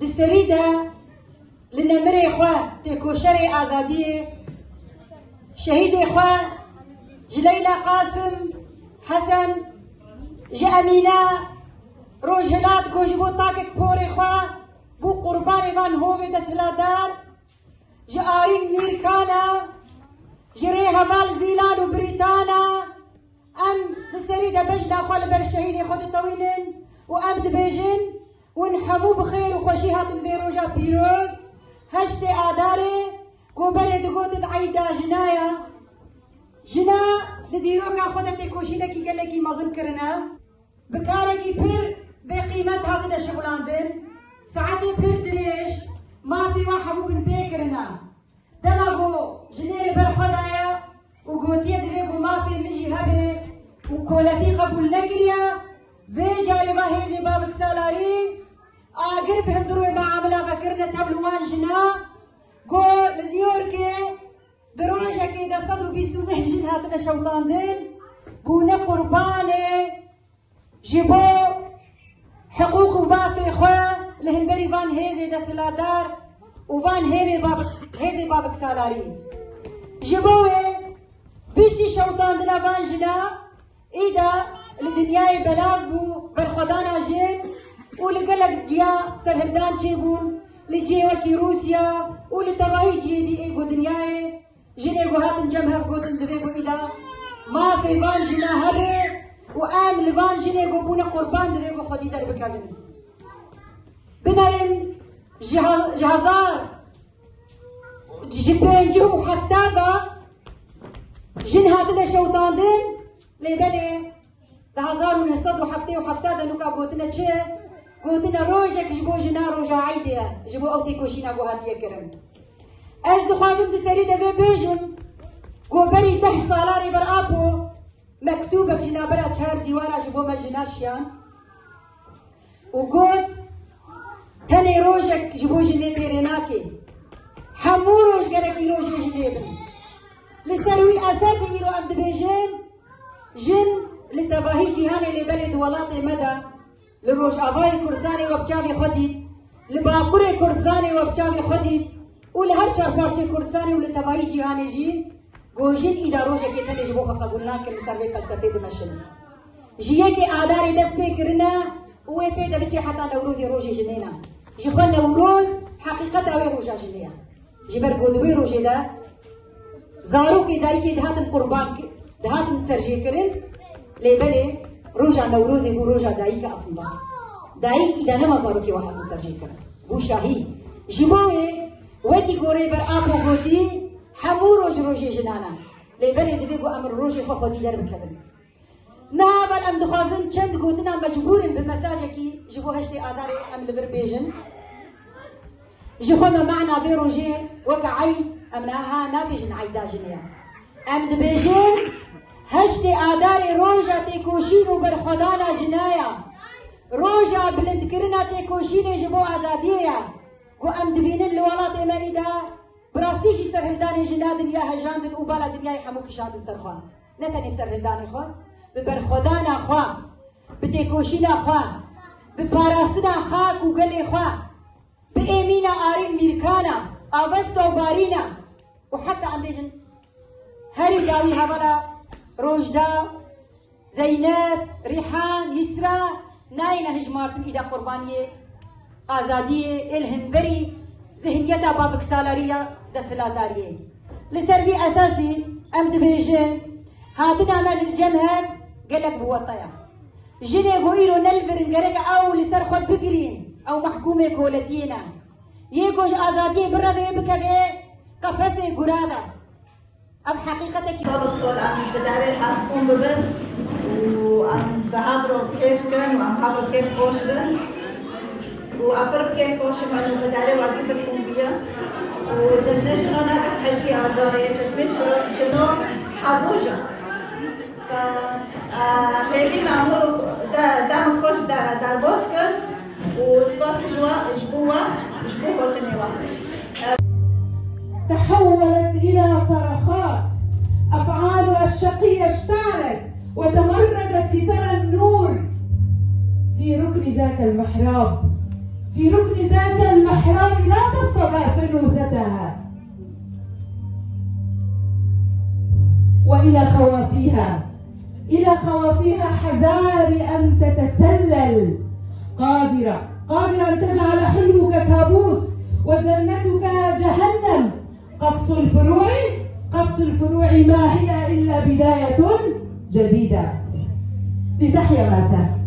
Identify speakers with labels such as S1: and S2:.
S1: دستريدا لنمري إخوة تكوشري آزادية شهيد إخوة جليلة قاسم حسن جا أمينة روج هلات گوش بو تاکک پوری خواه بو قربان وان هوی دسلادار جا آرین میرکانا جری هوال زیلان و بریتانا ام دسری دا بجنا خواه لبر شهید خود طویلن و ام دبیجن و نحمو بخیر و خوشی هاتن بی روژا پیروز هشت آداره گو بره دگوتن عیدا جنایا جنا ددیروکا خودت کوشینکی گلکی مظلم کرنا بکارکی پر بقيمت هذا الشغلان دين ساعتي بردريش ما في واحد من بيكرنا دماغو جنيل بالخدايا وقوتيه دريقو ما في مجي هبه وكولتي قبول نقريا بيجاري ما هيزي بابك سالاري اقرب هندروي مع عملا بكرنا تبلوان جنا قو نيويوركي دروجة كده صدو بيستو نهجن هاتنا شوطان دين بونا قرباني جيبو حقوق وبافي خواه لهنبري فان هيزي دسلادار وفان هيزي بابك سالاري جبوه بيشي شوطان دنا فان جنا ايدا لدنياي بلاغ بو برخدانا جين ولقلق جيا سرهلدان جيبون لجي وكي روسيا ولتباهي جي دي ايقو دنياي جين ايقو هاتن جمها بقوتن دبيبو ايدا ما في فان جنا هبه وآم لفان جنيه قبونا قربان دريقو خودي در بكالن بناين جهازار جبين جو حفتابا جن هاتنا شوطان دين لبالي دهزار ونهصد وحفتي وحفتادا نوكا قوتنا چه قوتنا روجك جبو جنا روجا عيديا جبو اوتي كوشينا قو هاتيا كرم از دخوازم دسري دفي بيجن قو بري 10 سالاري بر آبو مكتوبة جنابرا چهار ديوارا جبو مجناشيان وقلت تاني روجك جبو جني تيريناكي حمو روج قرقي روجي جنيبن لسروي أساسي يلو أمد بيجين جن لتباهي جيهاني لبلد ولاطي مدى لروج أباي كرساني وبجامي خدي لباقوري كرساني وبجامي خدي ولهر چار پارچه كرساني ولتباهي جيهاني جي گوشین ایدا روزه که تنش بو قبولنا که مسابقه فلسفه دمشن جیه که آداری دست بکرنا و پیدا بچه حتی نوروزی روزی جنینا جی خو نوروز حقیقت اوی روزا جنیا جبر گودوی روزه دا زارو که دایی که دهاتن قربان دهاتن سرجی کرن لیبله روزا نوروزی بو روزا دایی که اصلا دایی ایدا نما زارو که واحد سرجی کرن بو شاهی جبوه وکی گوری بر آبو گوتی حمو روجي جنانا لبري دبيقو امر روجي خو خودي در بكبن نابل ام دخوازن چند قوتنا مجبورن بمساجكي جبو هشتي آداري ام لبر بيجن جخونا معنا في روجي وكا عيد امناها نابيجن عيدا جنيا ام دبيجن هشتي آداري روجا تيكوشينو برخدانا جنايا روجا بلندكرنا تيكوشيني جبو آزادية قو ام دبينن لولاتي مريدا براستيجي سرهلداني جنا دنيا هجاندن وبالا دنياي حمو كشادن سرخوان نتني بسرهلداني خوان ببرخدانا خوان بتيكوشينا خوان بباراستنا خاك وقلي خوان بإيمينا آرين ميركانا آبستا وبارينا وحتى عم بيجن هاري داوي هبلا روجدا زينب ريحان يسرا ناينا هجمارتن إيدا قربانية آزادية الهنبري ذهنيتا بابك سالاريا دسلاداريه لسربي اساسي ام دبيجن هاتنا مال الجمهر قالك بوطايا جيني غويرو نلفرن قالك او لسر خد بقرين او محكومه كولتينا يكوش ازادي برده بكاغي قفسي قرادا اب حقيقتك
S2: صار عم بداري حاسكم ببن وعم بعبروا كيف كان وعم بعبروا كيف خوشبن وعبر كيف خوش مالو بداري وعدي بالكومبيا وججنا شنو ناقص حشتي عزارية ججنا شنو حروجة ف خيلي معمول دام خوش دار بوسكن وسباس جبوه تنيوا
S3: تحولت إلى صرخات أفعالها الشقية اشتعلت وتمردت لترى النور في ركن ذاك المحراب في ركن ذاك الإحرام لا تستطع فنوثتها. وإلى خوافيها حذار أن تتسلل، قادرة أن تجعل حلمك كابوس وجنتك جهنم. قص الفروع ما هي إلا بداية جديدة. لتحيا ماسا.